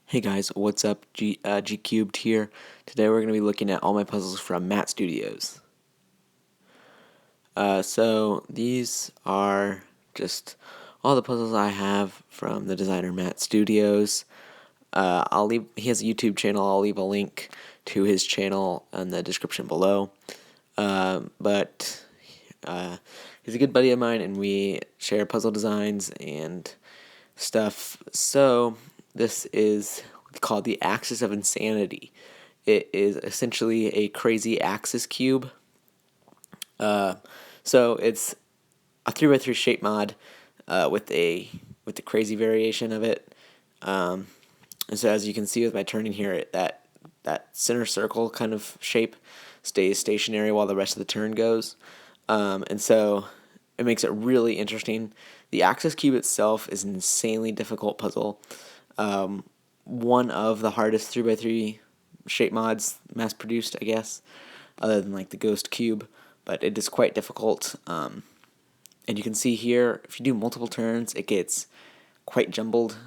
Hey guys, what's up? G Cubed here. Today we're going to be looking at all my puzzles from MattStudios. So these are just all the puzzles I have from the designer MattStudios. He has a YouTube channel. I'll leave a link to his channel in the description below. But he's a good buddy of mine, and we share puzzle designs and stuff. So this is called the Axis of Insanity. It is essentially a crazy axis cube. So it's a 3x3 shape mod with the crazy variation of it. And so as you can see with my turning here, that center circle kind of shape stays stationary while the rest of the turn goes. And so it makes it really interesting. The axis cube itself is an insanely difficult puzzle. One of the hardest 3x3 shape mods mass produced, I guess, other than like the Ghost Cube, but it is quite difficult. And you can see here, if you do multiple turns, it gets quite jumbled,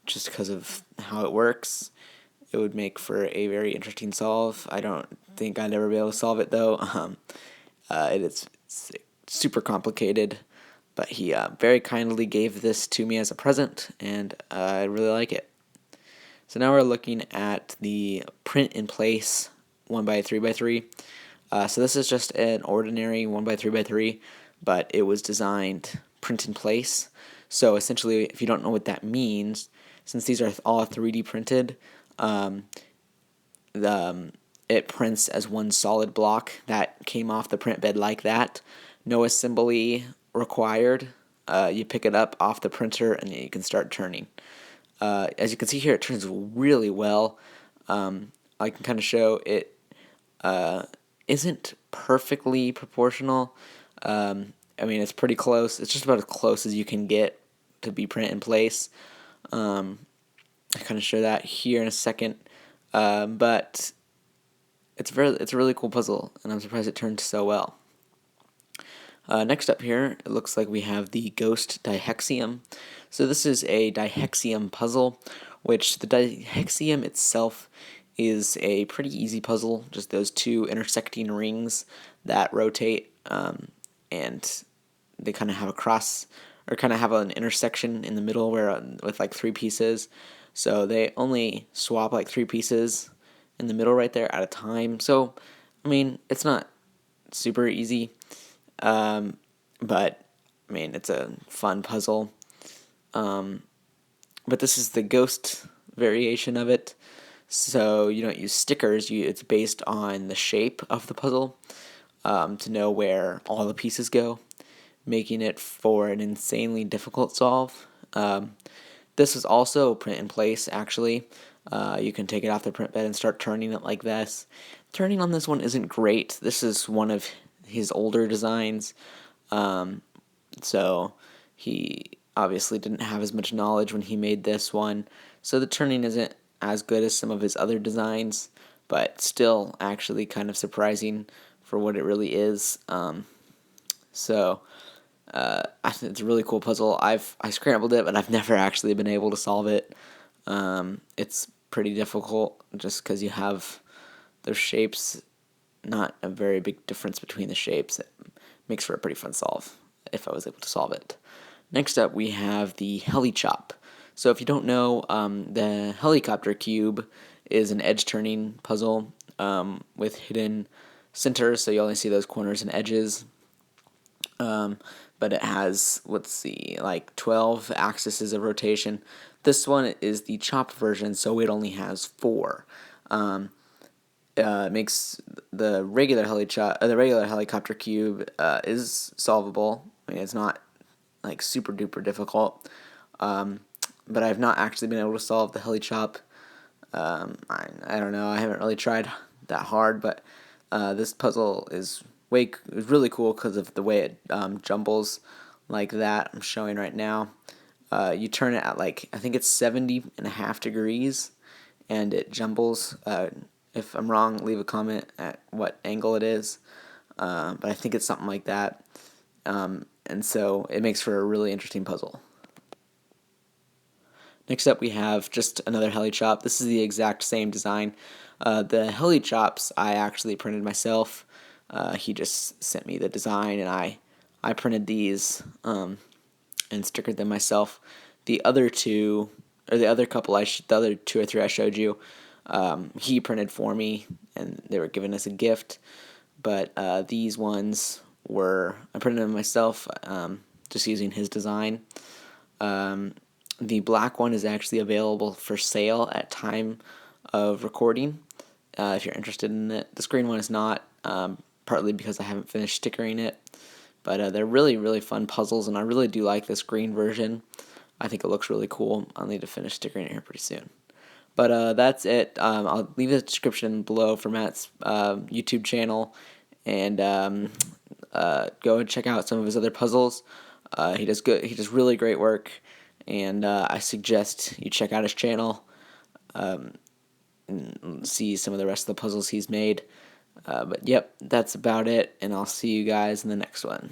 just because of how it works. It would make for a very interesting solve. I don't think I'd ever be able to solve it though. It's super complicated, but he very kindly gave this to me as a present, and I really like it. So now we're looking at the print in place 1x3x3. So this is just an ordinary 1x3x3, but it was designed print in place. So essentially, if you don't know what that means, since these are all 3D printed, it prints as one solid block that came off the print bed like that. No assembly required. You pick it up off the printer and you can start turning. As you can see here, it turns really well. I can kind of show it isn't perfectly proportional. I mean, it's pretty close. It's just about as close as you can get to be print in place. I kind of show that here in a second. But it's a really cool puzzle, and I'm surprised it turned so well. Next up here, it looks like we have the Ghost Dihexium. So this is a dihexium puzzle, which the dihexium itself is a pretty easy puzzle, just those two intersecting rings that rotate, and they kind of have a cross, or kind of have an intersection in the middle where with like three pieces. So they only swap like three pieces in the middle right there at a time. So, I mean, it's not super easy. But I mean, it's a fun puzzle. But this is the ghost variation of it. So you don't use stickers. It's based on the shape of the puzzle, to know where all the pieces go, making it for an insanely difficult solve. This is also print in place, actually. You can take it off the print bed and start turning it like this. Turning on this one isn't great. This is one of his older designs, so he obviously didn't have as much knowledge when he made this one. So the turning isn't as good as some of his other designs, but still actually kind of surprising for what it really is. I think it's a really cool puzzle. I scrambled it, but I've never actually been able to solve it. It's pretty difficult just because you have those shapes, not a very big difference between the shapes. It makes for a pretty fun solve if I was able to solve it. Next up, we have the Helichop. So if you don't know, the helicopter cube is an edge-turning puzzle with hidden centers, so you only see those corners and edges. But it has, let's see, like 12 axes of rotation. This one is the chopped version, so it only has 4. It makes the regular helicopter cube is solvable. I mean, it's not like super duper difficult, but I've not actually been able to solve the helichop. I don't know. I haven't really tried that hard, but this puzzle is really cool because of the way it jumbles like that. I'm showing right now. You turn it at like, I think it's 70.5 degrees, and it jumbles. If I'm wrong, leave a comment at what angle it is. But I think it's something like that. And so it makes for a really interesting puzzle. Next up we have just another heli chop. This is the exact same design. The heli chops I actually printed myself. He just sent me the design, and I printed these and stickered them myself. The other two, or the other couple, the other two or three I showed you, he printed for me, and they were giving us a gift. But these ones I printed them myself, just using his design. The black one is actually available for sale at time of recording, if you're interested in it. The green one is not, partly because I haven't finished stickering it. But they're really, really fun puzzles, and I really do like this green version. I think it looks really cool. I'll need to finish stickering it here pretty soon. But that's it. I'll leave the description below for Matt's YouTube channel, and go and check out some of his other puzzles. He does good. He does really great work, and I suggest you check out his channel and see some of the rest of the puzzles he's made. But yep, that's about it, and I'll see you guys in the next one.